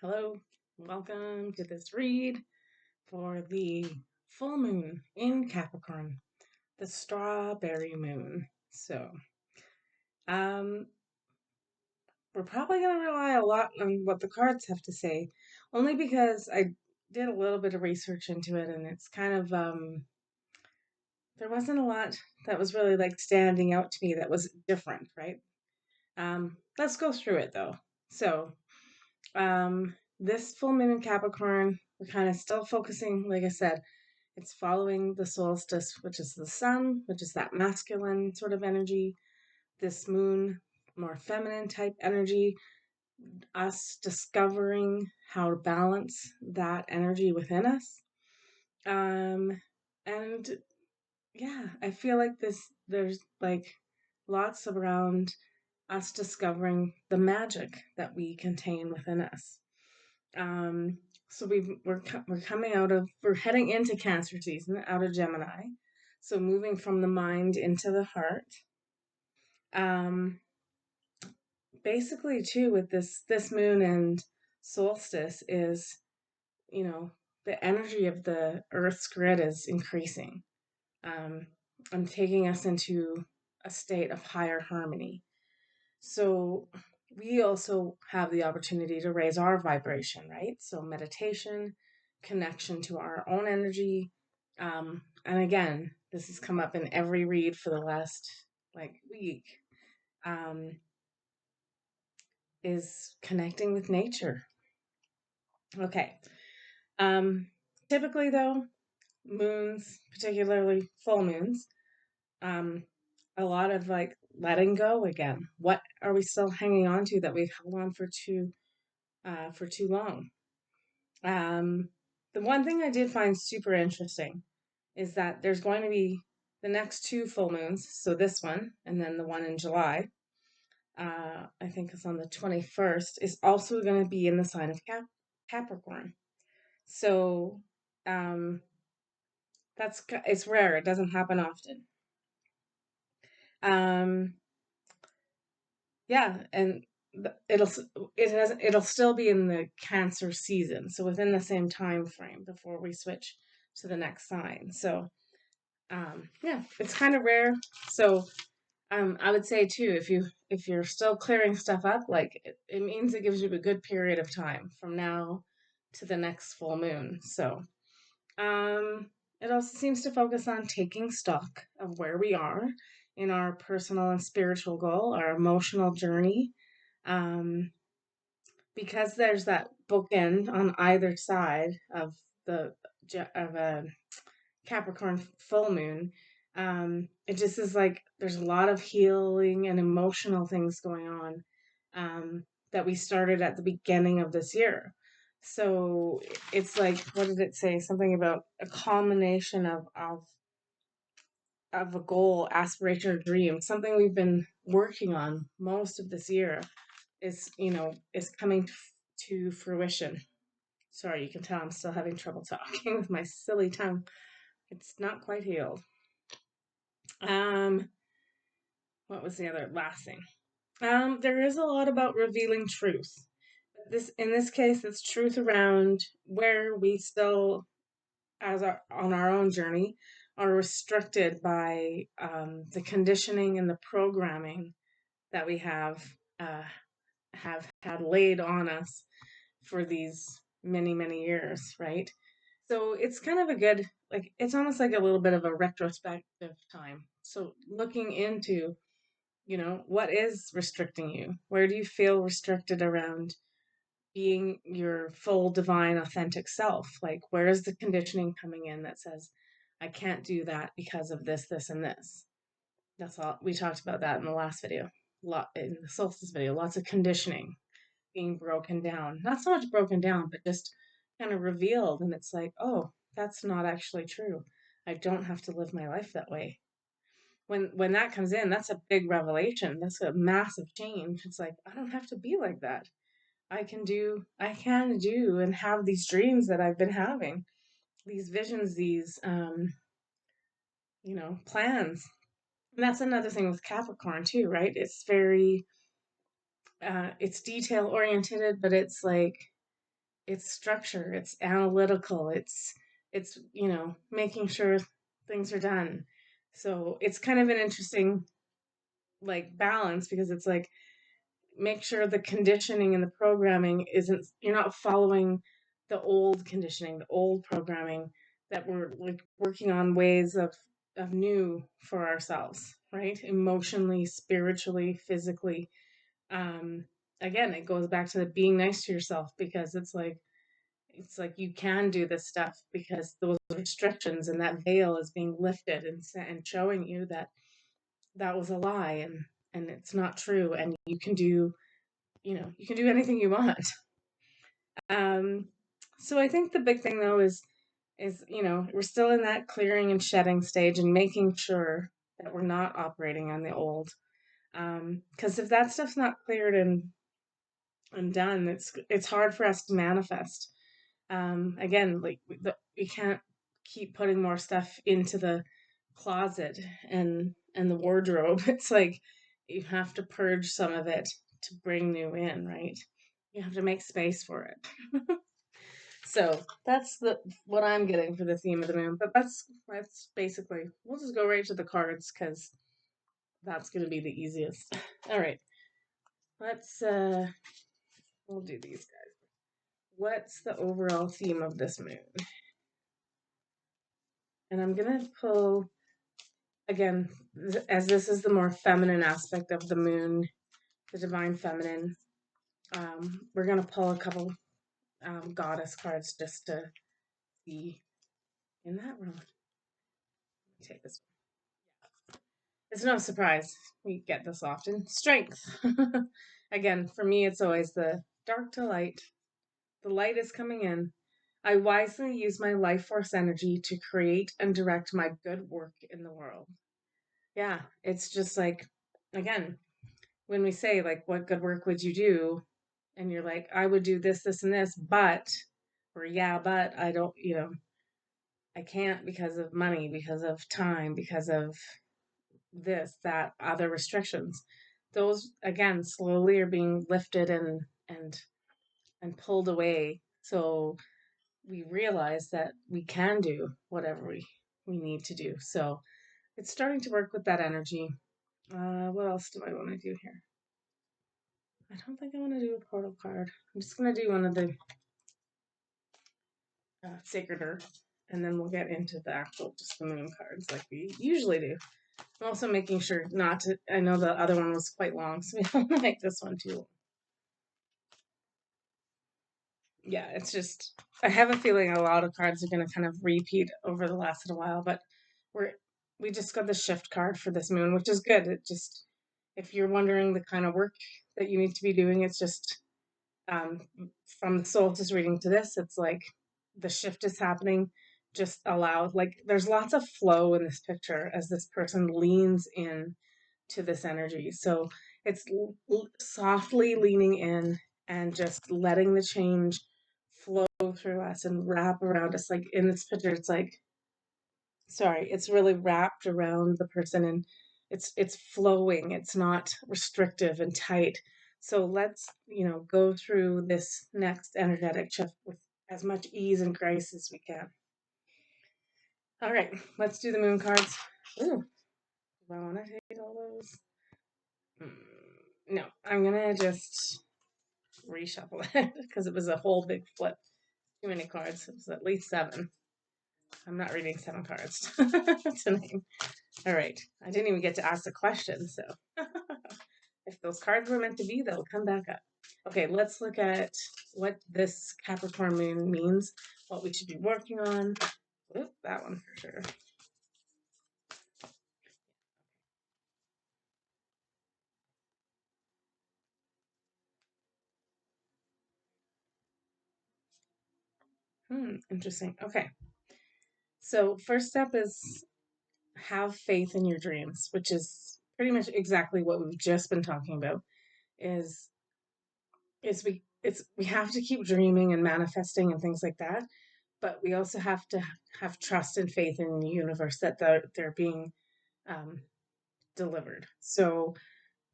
Hello, welcome to this read for the full moon in Capricorn, the strawberry moon. Um, we're probably going to rely a lot on what the cards have to say, only because I did a little bit of research into it, and it's kind of there wasn't a lot that was really like standing out to me that was different, right? Let's go through it though. So, this full moon in Capricorn, we're kind of still focusing, like I said, it's following the solstice, which is the sun, which is that masculine sort of energy. This moon, more feminine type energy, us discovering how to balance that energy within us. And yeah, I feel like there's like lots around us discovering the magic that we contain within us. Um, so we're coming we're heading into Cancer season, out of Gemini. So moving from the mind into the heart. Um, Basically too with this moon and solstice is, you know, the energy of the Earth's grid is increasing. Um, and taking us into a state of higher harmony. So we also have the opportunity to raise our vibration, right? So meditation, connection to our own energy. And again, this has come up in every read for the last like week, um, is connecting with nature. Okay. Um, Typically though, moons, particularly full moons, um, a lot of like letting go again. What are we still hanging on to that we've held on for too long? Um, the one thing I did find super interesting is that there's going to be the next two full moons. So this one and then the one in July. I think it's on the 21st, is also going to be in the sign of Capricorn. So um, it's rare. It doesn't happen often. Um, yeah, and it'll still be in the Cancer season, so within the same time frame before we switch to the next sign. So yeah, it's kind of rare. So I would say too, if you're still clearing stuff up, like it means it gives you a good period of time from now to the next full moon. So um, it also seems to focus on taking stock of where we are in our personal and spiritual goal, our emotional journey. Um, because there's that bookend on either side of the of a Capricorn full moon. It just is like there's a lot of healing and emotional things going on, that we started at the beginning of this year. So it's like, what did it say? Something about a culmination of a goal, aspiration, or dream. Something we've been working on most of this year is coming to fruition. Sorry, you can tell I'm still having trouble talking with my silly tongue. It's not quite healed. Um, what was the other last thing? There is a lot about revealing truth. In this case, it's truth around where we still, on our own journey, are restricted by the conditioning and the programming that we uh, have had laid on us for these many years, right? So it's kind of a good, like, it's almost like a little bit of a retrospective time. So looking into, what is restricting you? Where do you feel restricted around being your full, divine, authentic self? Like, where is the conditioning coming in that says, I can't do that because of this, and this? That's all. We talked about that in the last video, in the solstice video, lots of conditioning being broken down. Not so much broken down, but just kind of revealed. And it's like, oh, that's not actually true. I don't have to live my life that way. When that comes in, that's a big revelation. That's a massive change. It's like, I don't have to be like that. I can do and have these dreams that I've been having, these visions, these plans. And that's another thing with Capricorn too, right? It's very it's detail oriented, but it's like it's structure, it's analytical, it's making sure things are done. So it's kind of an interesting like balance because it's like make sure the conditioning and the programming isn't you're not following the old conditioning, the old programming, that we're like working on ways of new for ourselves, right? Emotionally, spiritually, physically. um Again, it goes back to the being nice to yourself, because it's like you can do this stuff because those restrictions and that veil is being lifted and showing you that that was a lie, and it's not true, and you can do anything you want. um so I think the big thing though is we're still in that clearing and shedding stage and making sure that we're not operating on the old. Because if that stuff's not cleared and done, it's hard for us to manifest. Again, like we can't keep putting more stuff into the closet and the wardrobe. It's like you have to purge some of it to bring new in, right? You have to make space for it. So that's the what I'm getting for the theme of the moon. But that's basically, we'll just go right to the cards because that's going to be the easiest. All right, let's we'll do these guys. What's the overall theme of this moon? And I'm gonna pull again, as this is the more feminine aspect of the moon, the divine feminine. We're gonna pull a couple goddess cards just to see in that room. Take this. It's no surprise we get this often. Strength. Again, for me, it's always the dark to light. The light is coming in. I wisely use my life force energy to create and direct my good work in the world. Yeah, it's just like, again, when we say, like, what good work would you do? And you're like, I would do this, this, and this, but, or yeah, but I don't, I can't because of money, because of time, because of this, that, other restrictions. Those again slowly are being lifted and pulled away. So we realize that we can do whatever we need to do. So it's starting to work with that energy. What else do I want to do here? I don't think I want to do a portal card. I'm just going to do one of the Sacred Earth, and then we'll get into the actual, just the moon cards like we usually do. I'm also making sure not to, I know the other one was quite long, so we don't want to make this one too long. Yeah, it's just, I have a feeling a lot of cards are going to kind of repeat over the last little while, but we're, we just got the shift card for this moon, which is good. It just, if you're wondering the kind of work that you need to be doing, it's just, um, from the solstice reading to this, it's like the shift is happening. Just allow, like, there's lots of flow in this picture as this person leans in to this energy. So it's softly leaning in and just letting the change flow through us and wrap around us. Like in this picture, it's like, sorry, it's really wrapped around the person, and it's flowing. It's not restrictive and tight. So let's, go through this next energetic shift with as much ease and grace as we can. All right, let's do the moon cards. Ooh, do I want to take all those? No, I'm gonna just reshuffle it because it was a whole big flip. Too many cards. It was at least 7. I'm not reading 7 cards tonight. All right. I didn't even get to ask the question, so if those cards were meant to be, they'll come back up. Okay, let's look at what this Capricorn moon means, what we should be working on. Oop, that one for sure. Interesting. Okay. So first step is have faith in your dreams, which is pretty much exactly what we've just been talking about. Is we have to keep dreaming and manifesting and things like that, but we also have to have trust and faith in the universe that they're being um, delivered. So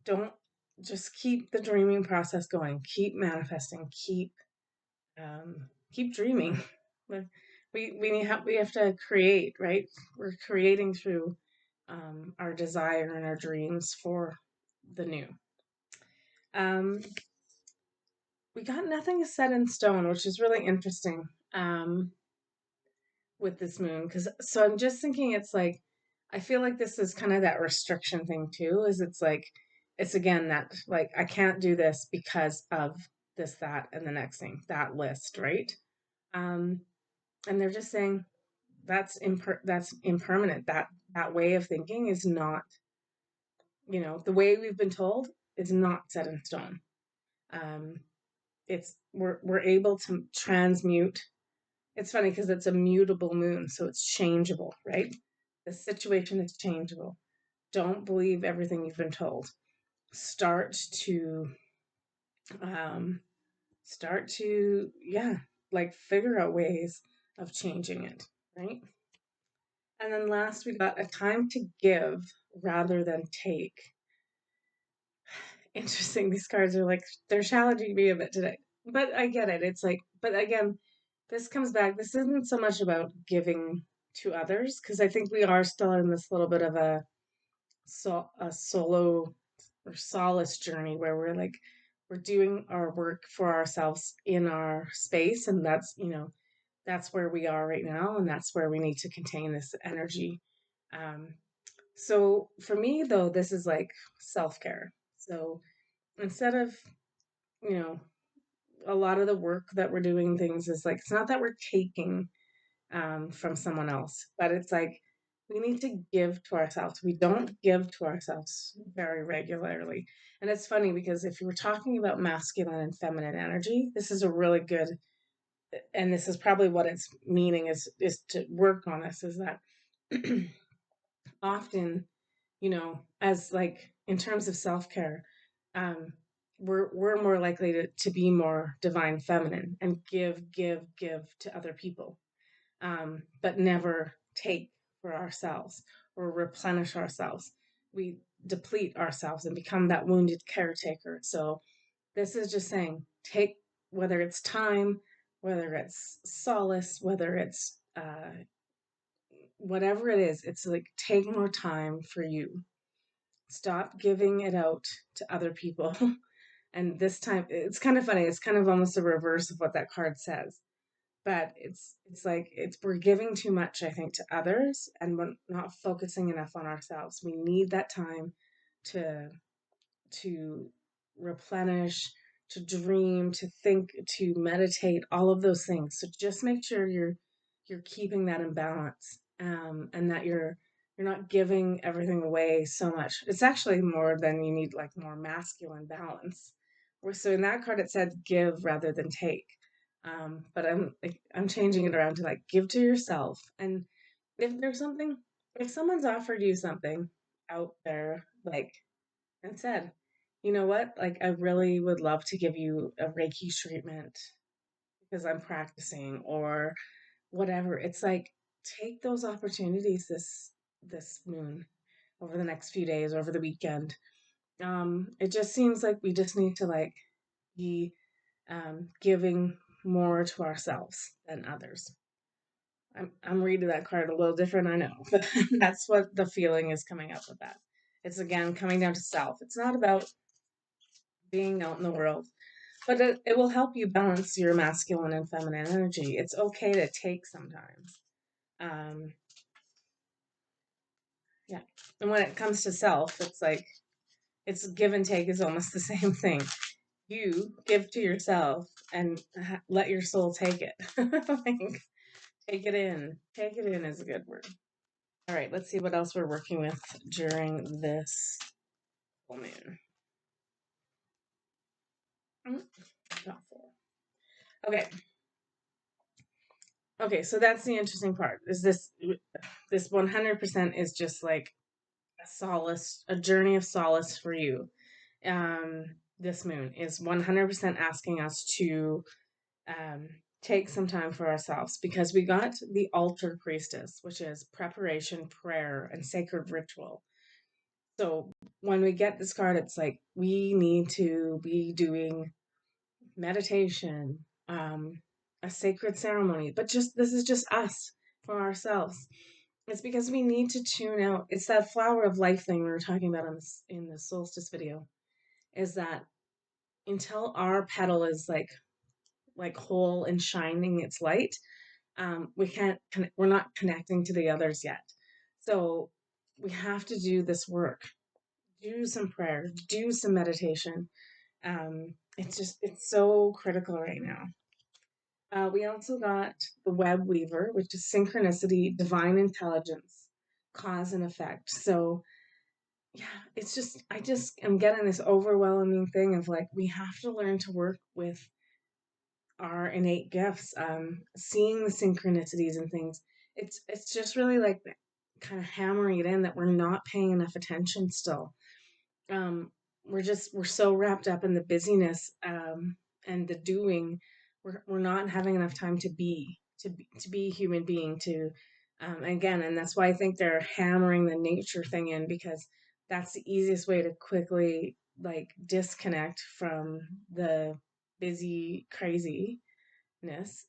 don't just keep the dreaming process going, keep manifesting, keep keep dreaming. Like, we have to create, right? We're creating through our desire and our dreams for the new. Um, we got nothing set in stone, which is really interesting with this moon. Because so I'm just thinking, it's like I feel like this is kind of that restriction thing too. Is it's like it's again that like I can't do this because of this, that, and the next thing, that list, right? Um, and they're just saying that's impermanent. That way of thinking is not, the way we've been told is not set in stone. Um, it's we're able to transmute. It's funny because it's a mutable moon, so it's changeable, right? The situation is changeable. Don't believe everything you've been told. Start to um, yeah, like figure out ways of changing it, right? And then last, we got a time to give rather than take. Interesting. These cards are like, they're challenging me a bit today. But I get it. It's like, but again, this comes back. This isn't so much about giving to others, because I think we are still in this little bit of a solo or solace journey where we're like, we're doing our work for ourselves in our space. And that's where we are right now. And that's where we need to contain this energy. Um, so for me, though, this is like self care. So instead of, you know, a lot of the work that we're doing things is like, it's not that we're taking from someone else, but it's like we need to give to ourselves. We don't give to ourselves very regularly. And it's funny because if you were talking about masculine and feminine energy, this is a really good, and this is probably what it's meaning is to work on this, is that often, as like in terms of self-care, um, we're more likely to be more divine feminine and give to other people, but never take for ourselves or replenish ourselves. We deplete ourselves and become that wounded caretaker. So this is just saying, take, whether it's time, whether it's solace, whether it's whatever it is, it's like take more time for you. Stop giving it out to other people. And this time, it's kind of funny. It's kind of almost a reverse of what that card says. But it's like we're giving too much, I think, to others, and we're not focusing enough on ourselves. We need that time to to replenish, to dream, to think, to meditate, all of those things. So just make sure you're keeping that in balance, and that you're not giving everything away so much. It's actually more than you need, like more masculine balance. So in that card it said give rather than take. But I'm changing it around to like give to yourself. And if there's something, if someone's offered you something out there, like, and said, you know what, like I really would love to give you a Reiki treatment because I'm practicing, or whatever. It's like take those opportunities this moon, over the next few days, over the weekend. It just seems like we just need to like be giving more to ourselves than others. I'm reading that card a little different, I know, but that's what the feeling is coming up with that. It's again coming down to self. It's not about being out in the world, but it will help you balance your masculine and feminine energy. It's okay to take sometimes. Um, yeah. And when it comes to self, it's like it's give and take is almost the same thing. You give to yourself and let your soul take it. Like, take it in. Take it in is a good word. All right, let's see what else we're working with during this full moon. Not full. Okay. Okay, so that's the interesting part. Is this 100% is just like a solace, a journey of solace for you. This moon is 100% asking us to um, take some time for ourselves, because we got the altar priestess, which is preparation, prayer, and sacred ritual. So when we get this card, it's like we need to be doing meditation, um, a sacred ceremony, but just this is just us for ourselves. It's because we need to tune out. It's that flower of life thing we were talking about on this, in the solstice video. Is that until our petal is like whole and shining its light, we can't. We're not connecting to the others yet. So we have to do this work. Do some prayer. Do some meditation. It's so critical right now. We also got the web weaver, which is synchronicity, divine intelligence, cause and effect. So yeah, it's just I just am getting this overwhelming thing of like we have to learn to work with our innate gifts, seeing the synchronicities and things. It's just really like kind of hammering it in that we're not paying enough attention still. um we're so wrapped up in the busyness, and the doing. We're not having enough time to be a human being to, again, and that's why I think they're hammering the nature thing in, because that's the easiest way to quickly like disconnect from the busy craziness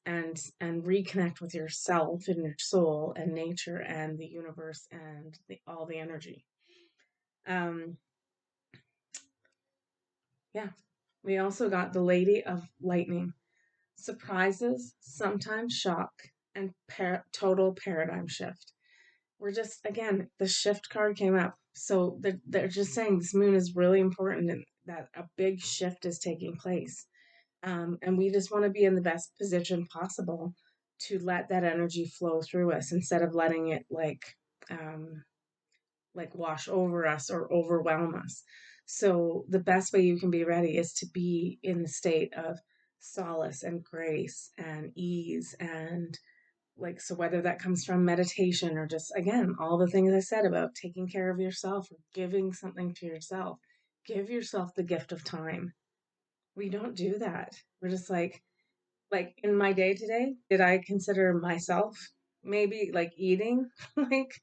and reconnect with yourself and your soul and nature and the universe and all the energy. um Yeah. We also got the Lady of Lightning. Surprises, sometimes shock, and total paradigm shift. We're just, again, the shift card came up. So they're just saying this moon is really important and that a big shift is taking place. And we just want to be in the best position possible to let that energy flow through us instead of letting it um, like wash over us or overwhelm us. So the best way you can be ready is to be in the state of solace and grace and ease, and like, so whether that comes from meditation or just, again, all the things I said about taking care of yourself or giving something to yourself. Give yourself the gift of time. We don't do that. We're just like in my day today, did I consider myself maybe like eating? like,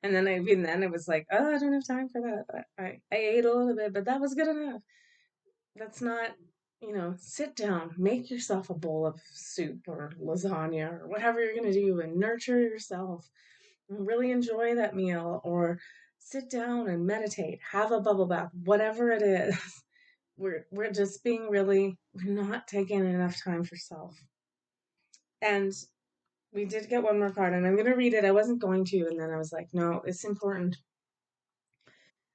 and then even then it was like, oh, I don't have time for that. I ate a little bit, but that was good enough. That's not, sit down, make yourself a bowl of soup or lasagna or whatever you're going to do and nurture yourself and really enjoy that meal, or sit down and meditate, have a bubble bath, whatever it is. We're just being really, we're not taking enough time for self. And we did get one more card, and I'm going to read it. I wasn't going to, and then I was like, no, it's important.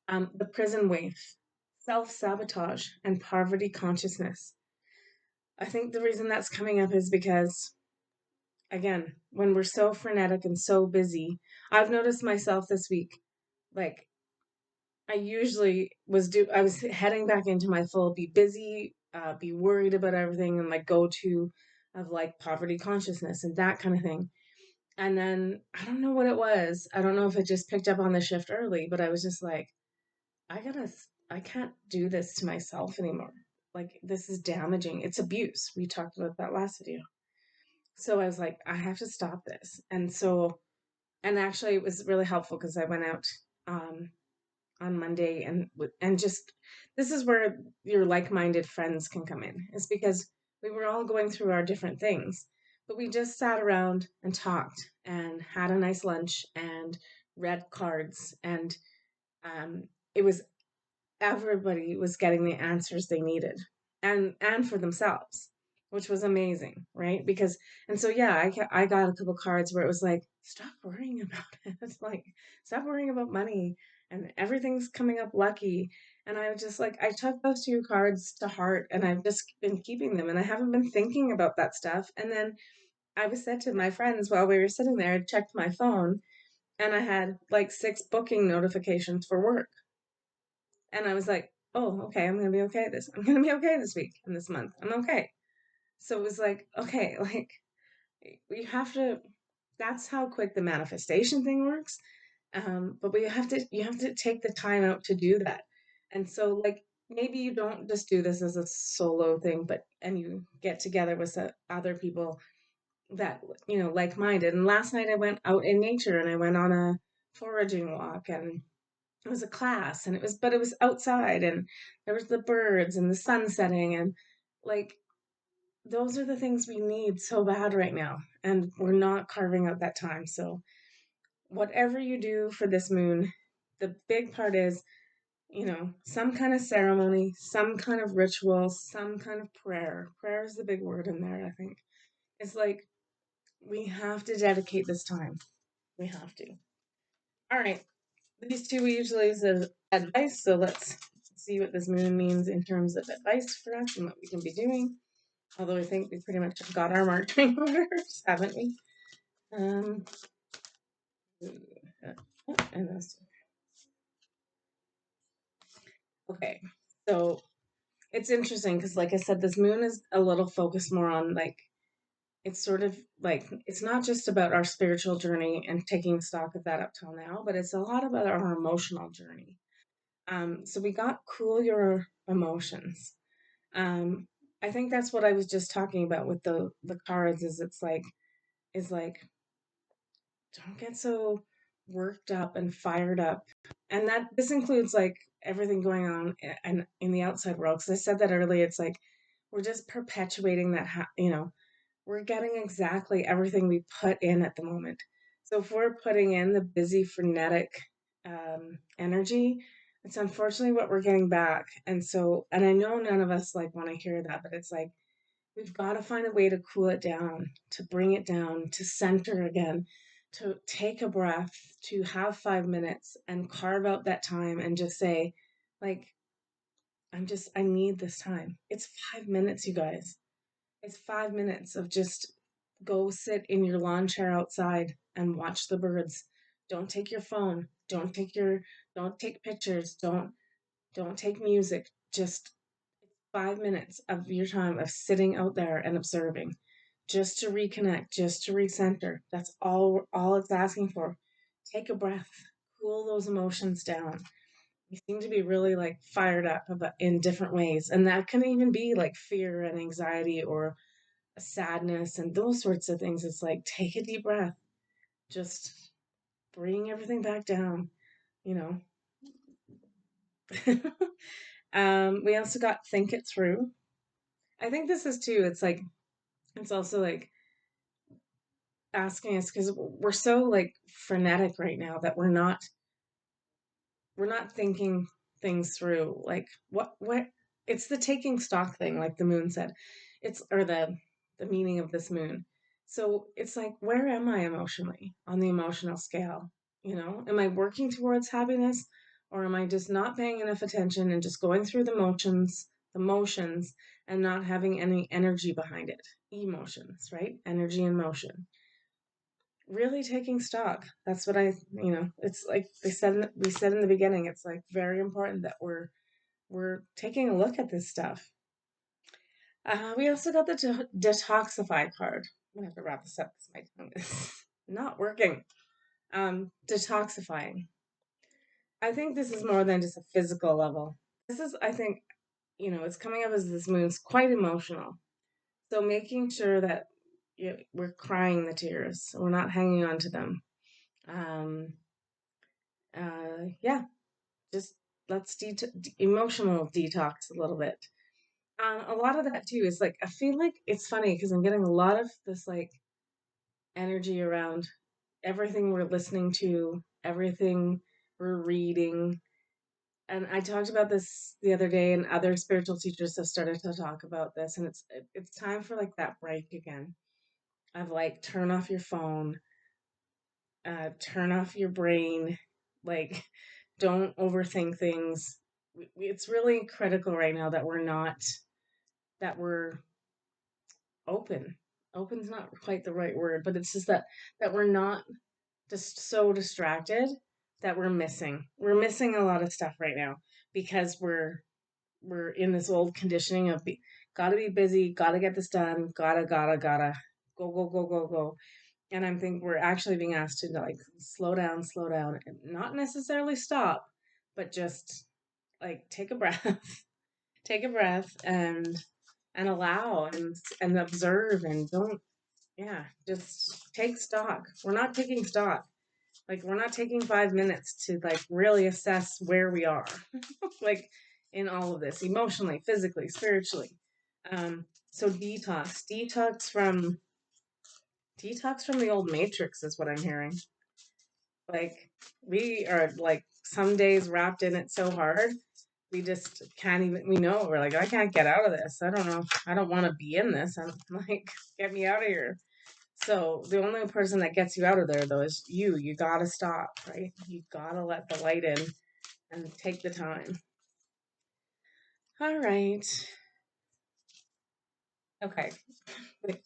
The prison waif, self sabotage, and poverty consciousness. I think the reason that's coming up is because, again, when we're so frenetic and so busy, I've noticed myself this week, like, I usually I was heading back into my full be busy, be worried about everything, and like go to of like poverty consciousness and that kind of thing. And then I don't know what it was. I don't know if it just picked up on the shift early, but I was just like, I can't do this to myself anymore. Like, this is damaging. It's abuse. We talked about that last video. So I was like, I have to stop this. And actually, it was really helpful because I went out um, on Monday and just, this is where your like-minded friends can come in. It's because we were all going through our different things, but we just sat around and talked and had a nice lunch and read cards, and it was, everybody was getting the answers they needed, and for themselves, which was amazing, right? Because, and so yeah, I got a couple cards where it was like, stop worrying about it. It's like, stop worrying about money and everything's coming up lucky. And I was just like, I took those two cards to heart, and I've just been keeping them, and I haven't been thinking about that stuff. And then I was said to my friends while we were sitting there, I checked my phone, and I had like 6 booking notifications for work. And I was like, oh, okay, I'm gonna be okay this. I'm gonna be okay this week and this month. I'm okay. So it was like, okay, like you have to. That's how quick the manifestation thing works. But you have to take the time out to do that. And so, like, maybe you don't just do this as a solo thing, but and you get together with other people that, like minded. And last night I went out in nature and I went on a foraging walk, and it was a class, and it was outside, and there was the birds and the sun setting, and like those are the things we need so bad right now, and we're not carving out that time. So whatever you do for this moon, the big part is, some kind of ceremony, some kind of ritual, some kind of prayer. Prayer is the big word in there, I think. It's like we have to dedicate this time. We have to. All right. These two usually is advice, so let's see what this moon means in terms of advice for us and what we can be doing. Although I think we pretty much got our marching orders, haven't we? Um, and those two. Okay, so it's interesting because, like I said, this moon is a little focused more on like it's sort of like it's not just about our spiritual journey and taking stock of that up till now, but it's a lot about our emotional journey. So we got cool your emotions. Um, I think that's what I was just talking about with the cards. Is like don't get so worked up and fired up, and that this includes like everything going on and in the outside world. Because I said that earlier, it's like we're just perpetuating that. We're getting exactly everything we put in at the moment. So if we're putting in the busy, frenetic energy, it's unfortunately what we're getting back. And I know none of us like want to hear that, but it's like we've got to find a way to cool it down, to bring it down, to center again, to take a breath, to have 5 minutes and carve out that time and just say, like, I need this time. It's 5 minutes, you guys. It's 5 minutes of just go sit in your lawn chair outside and watch the birds. Don't take your phone. Don't take pictures. Don't take music. Just 5 minutes of your time of sitting out there and observing. Just to reconnect, just to recenter. That's all it's asking for. Take a breath. Cool those emotions down. We seem to be really like fired up about in different ways. And that can even be like fear and anxiety or sadness and those sorts of things. It's like take a deep breath, just bring everything back down, you know. We also got think it through. I think this is too. It's like it's also like asking us because we're so like frenetic right now that we're not thinking things through. Like what it's the taking stock thing, like the moon said. It's or the meaning of this moon. So it's like where am I emotionally on the emotional scale? Am I working towards happiness or am I just not paying enough attention and just going through the motions and not having any energy behind it? Emotions, right? Energy and motion really taking stock. That's what it's like we said in the beginning, it's like very important that we're taking a look at this stuff. We also got the detoxify card. I'm gonna have to wrap this up because my tongue is not working. Detoxifying. I think this is more than just a physical level. This is, I think, it's coming up as this moon's quite emotional. So making sure that we're crying the tears, we're not hanging on to them. Um, yeah, just let's emotional detox a little bit. A lot of that too is like I feel like it's funny because I'm getting a lot of this like energy around everything we're listening to, everything we're reading. And I talked about this the other day, and other spiritual teachers have started to talk about this, and it's time for like that break again of like turn off your phone, turn off your brain, like don't overthink things. It's really critical right now that we're open. Open's not quite the right word, but it's just that we're not just so distracted that we're missing a lot of stuff right now because we're in this old conditioning of gotta be busy, gotta get this done, gotta go go go go go. And I think we're actually being asked to like slow down, and not necessarily stop, but just like take a breath, take a breath, and allow and observe and don't, yeah, just take stock. We're not taking stock. Like we're not taking 5 minutes to like really assess where we are, like in all of this, emotionally, physically, spiritually. So detox from the old matrix is what I'm hearing. Like we are like some days wrapped in it so hard we just can't even we know we're like I can't get out of this. I don't know. I don't want to be in this. I'm like get me out of here. So the only person that gets you out of there though is you. You gotta stop, right? You gotta let the light in and take the time. All right. Okay.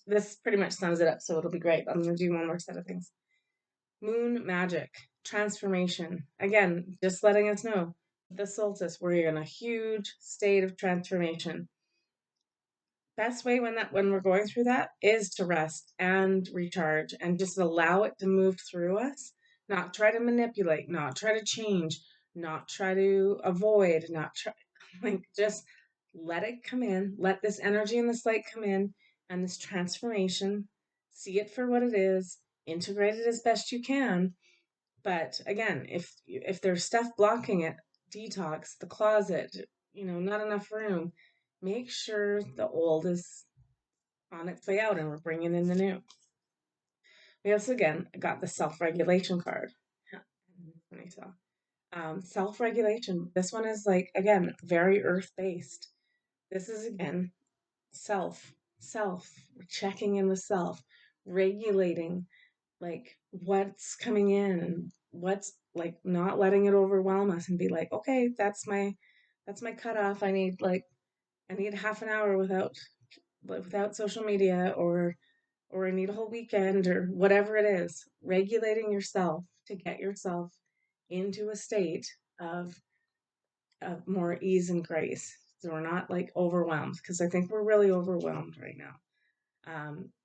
This pretty much sums it up, so it'll be great. I'm gonna do one more set of things. Moon magic, transformation. Again, just letting us know the solstice, we're in a huge state of transformation. Best way when we're going through that is to rest and recharge and just allow it to move through us, not try to manipulate, not try to change, not try to avoid, not try like just let it come in, let this energy and this light come in and this transformation, see it for what it is, integrate it as best you can. But again, if there's stuff blocking it, detox the closet, not enough room, make sure the old is on its way out and we're bringing in the new. We also again got the self-regulation card. Funny so. Self-regulation. This one is like again very earth-based. This is again self, checking in with self, regulating like what's coming in and what's like not letting it overwhelm us and be like, okay, that's my cutoff. I need half an hour without social media or I need a whole weekend or whatever it is. Regulating yourself to get yourself into a state of more ease and grace. So we're not like overwhelmed because I think we're really overwhelmed right now.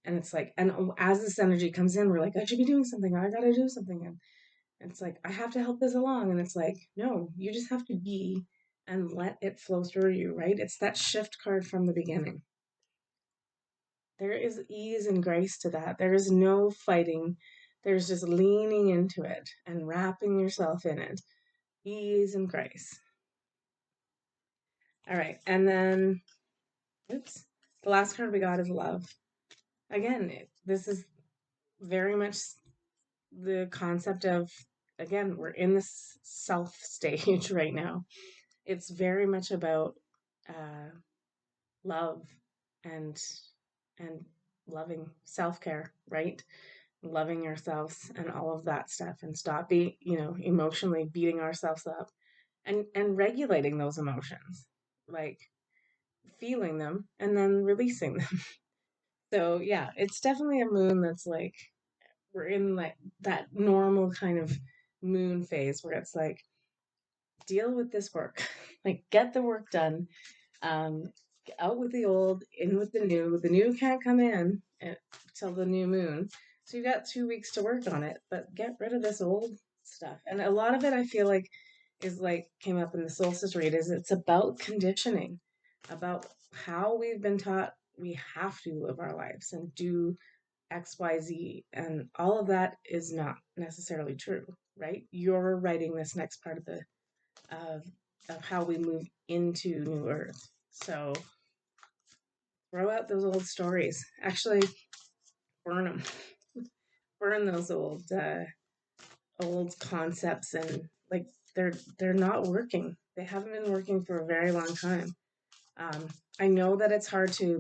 And it's like, and as this energy comes in, we're like, I should be doing something. I got to do something. And it's like, I have to help this along. And it's like, no, you just have to be and let it flow through you, right? It's that shift card from the beginning. There is ease and grace to that. There is no fighting. There's just leaning into it and wrapping yourself in it. Ease and grace. All right. And then, oops, the last card we got is love. Again, this is very much the concept of, again, we're in this self stage right now. It's very much about love and and loving self-care, right? Loving yourselves and all of that stuff and stop being, emotionally beating ourselves up and regulating those emotions. Like feeling them and then releasing them. So yeah, it's definitely a moon that's like we're in like that normal kind of moon phase where it's like deal with this work. Like get the work done. Um, out with the old, in with the new. The new can't come in till the new moon. So you've got 2 weeks to work on it, but get rid of this old stuff. And a lot of it I feel like is like came up in the solstice read is it's about conditioning, about how we've been taught we have to live our lives and do XYZ. And all of that is not necessarily true, right? You're writing this next part of of how we move into New Earth. So throw out those old stories. Actually, burn them. Burn those old concepts and like they're not working. They haven't been working for a very long time. I know that it's hard to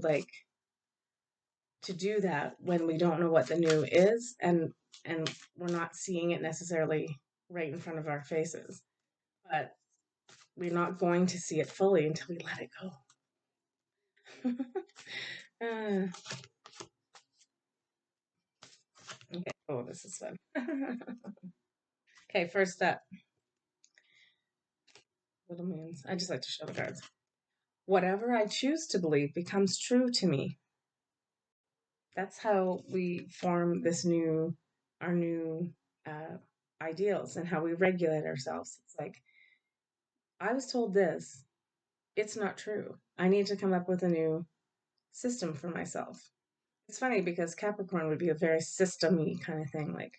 do that when we don't know what the new is and we're not seeing it necessarily right in front of our faces. But we're not going to see it fully until we let it go. uh, okay. Oh, this is fun. Okay, first up, little moons. I just like to show the cards. Whatever I choose to believe becomes true to me. That's how we form our new uh, ideals and how we regulate ourselves. It's like, I was told this, it's not true. I need to come up with a new system for myself. It's funny because Capricorn would be a very system-y kind of thing. Like,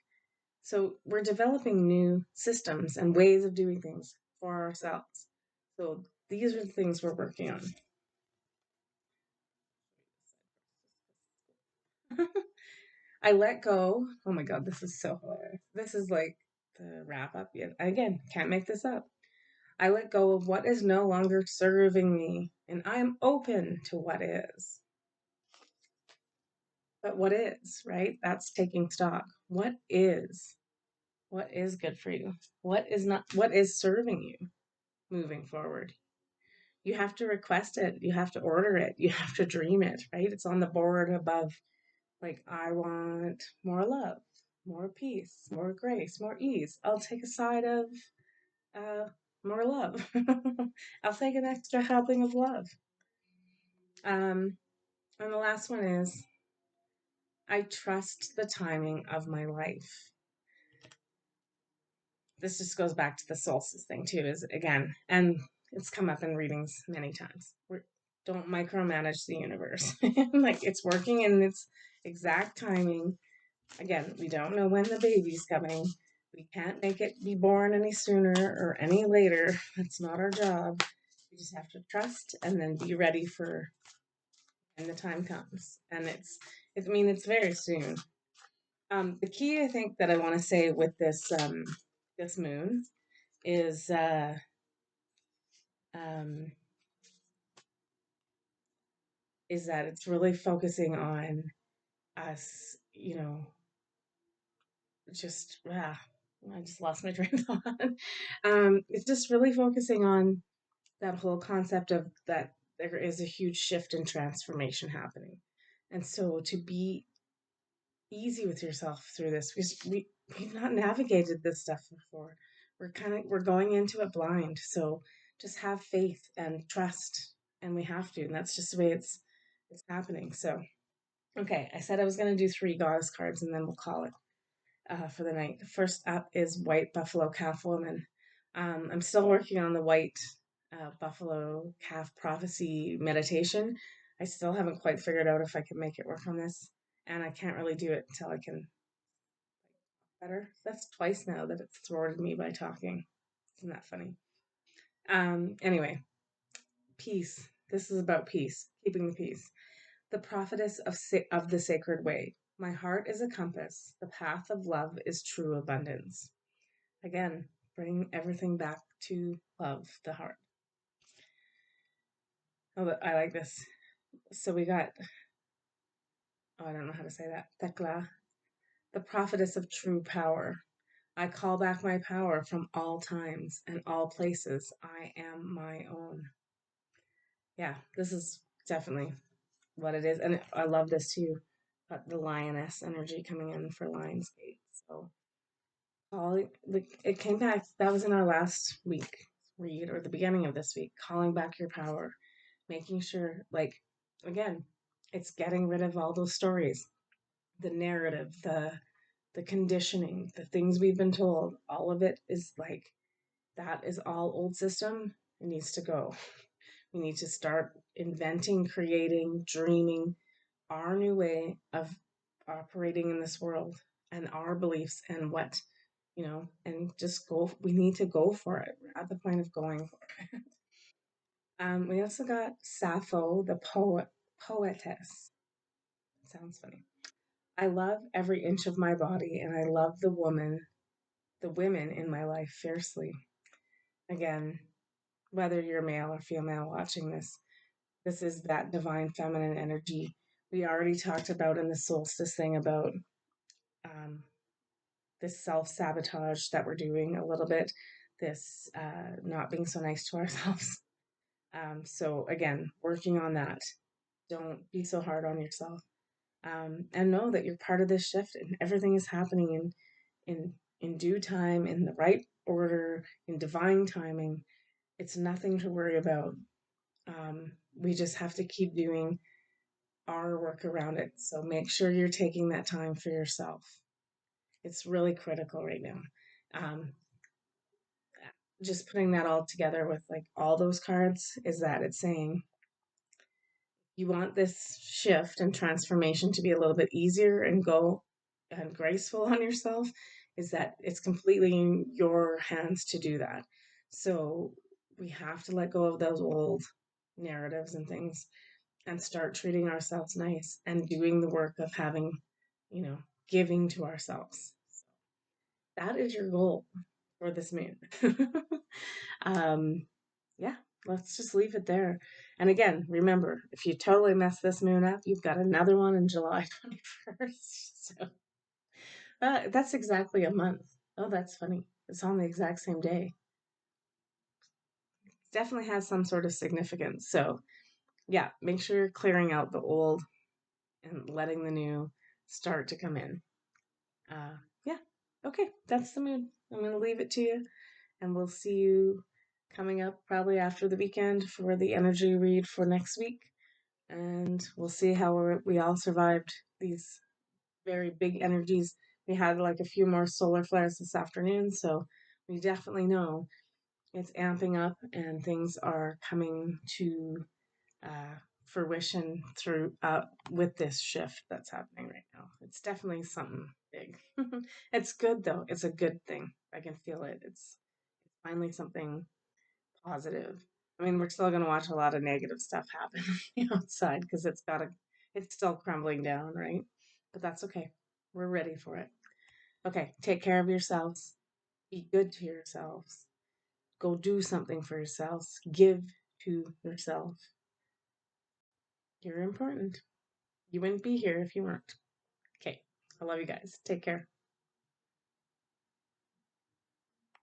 so we're developing new systems and ways of doing things for ourselves. So these are the things we're working on. I let go. Oh my God, this is so hilarious. This is like the wrap up. Yeah, again, can't make this up. I let go of what is no longer serving me, and I am open to what is. But what is, right? That's taking stock. What is? What is good for you? What is not? What is serving you moving forward? You have to request it. You have to order it. You have to dream it, right? It's on the board above. Like, I want more love, more peace, more grace, more ease. I'll take a side of uh, more love. I'll take an extra helping of love. Um, and the last one is I trust the timing of my life. This just goes back to the solstice thing too, is again, and it's come up in readings many times. Don't micromanage the universe. Like, it's working in its exact timing. Again, we don't know when the baby's coming. We can't make it be born any sooner or any later. That's not our job. We just have to trust and then be ready for when the time comes. And I mean, it's very soon. The key, I think, that I want to say with this moon is um, is that it's really focusing on us, just I just lost my train of thought. It's just really focusing on that whole concept of that there is a huge shift and transformation happening. And so to be easy with yourself through this, because we've not navigated this stuff before. We're going into it blind. So just have faith and trust, and we have to, and that's just the way it's happening. So okay, I said I was going to do three goddess cards, and then we'll call it for the night. First up is White Buffalo Calf Woman. I'm still working on the White Buffalo Calf Prophecy meditation. I still haven't quite figured out if I can make it work on this, and I can't really do it until I can better. That's twice now that it's thwarted me by talking. Isn't that funny? Anyway, peace. This is about peace, keeping the peace. The prophetess of the sacred way. My heart is a compass. The path of love is true abundance. Again, bring everything back to love, the heart. Oh, I like this. So we got, oh, I don't know how to say that. Tekla, the prophetess of true power. I call back my power from all times and all places. I am my own. Yeah, this is definitely what it is. And I love this too. The lioness energy coming in for Lionsgate. So calling, like, it came back. That was in our last week read, or the beginning of this week. Calling back your power, making sure, like, again, it's getting rid of all those stories, the narrative, the conditioning, the things we've been told. All of it is like that is all old system. It needs to go. We need to start inventing, creating, dreaming our new way of operating in this world, and our beliefs, and what, and just go. We need to go for it. We're at the point of going for it. We also got Sappho, the poetess. Sounds funny. I love every inch of my body, and I love the women in my life fiercely. Again, whether you're male or female watching this, this is that divine feminine energy. We already talked about in the solstice thing about um, this self sabotage that we're doing a little bit, this not being so nice to ourselves. So, again, working on that. Don't be so hard on yourself. And know that you're part of this shift, and everything is happening in due time, in the right order, in divine timing. It's nothing to worry about. We just have to keep doing our work around it. So make sure you're taking that time for yourself. It's really critical right now. Um, just putting that all together with like all those cards is that it's saying you want this shift and transformation to be a little bit easier and go and graceful on yourself, is that it's completely in your hands to do that. So we have to let go of those old narratives and things, and start treating ourselves nice and doing the work of having, you know, giving to ourselves. That is your goal for this moon. um, yeah, let's just leave it there. And again, remember, if you totally mess this moon up, you've got another one in July 21st. So that's exactly a month. Oh, that's funny. It's on the exact same day. Definitely has some sort of significance. So, yeah, make sure you're clearing out the old and letting the new start to come in. Yeah, okay, that's the mood. I'm going to leave it to you, and we'll see you coming up probably after the weekend for the energy read for next week. And we'll see how we all survived these very big energies. We had like a few more solar flares this afternoon, so we definitely know it's amping up and things are coming to uh, fruition through with this shift that's happening right now. It's definitely something big. It's good though. It's a good thing. I can feel it. It's finally something positive. I mean, we're still going to watch a lot of negative stuff happen outside because it's still crumbling down, right? But that's okay. We're ready for it. Okay, take care of yourselves. Be good to yourselves. Go do something for yourselves. Give to yourself. You're important. You wouldn't be here if you weren't. Okay. I love you guys. Take care.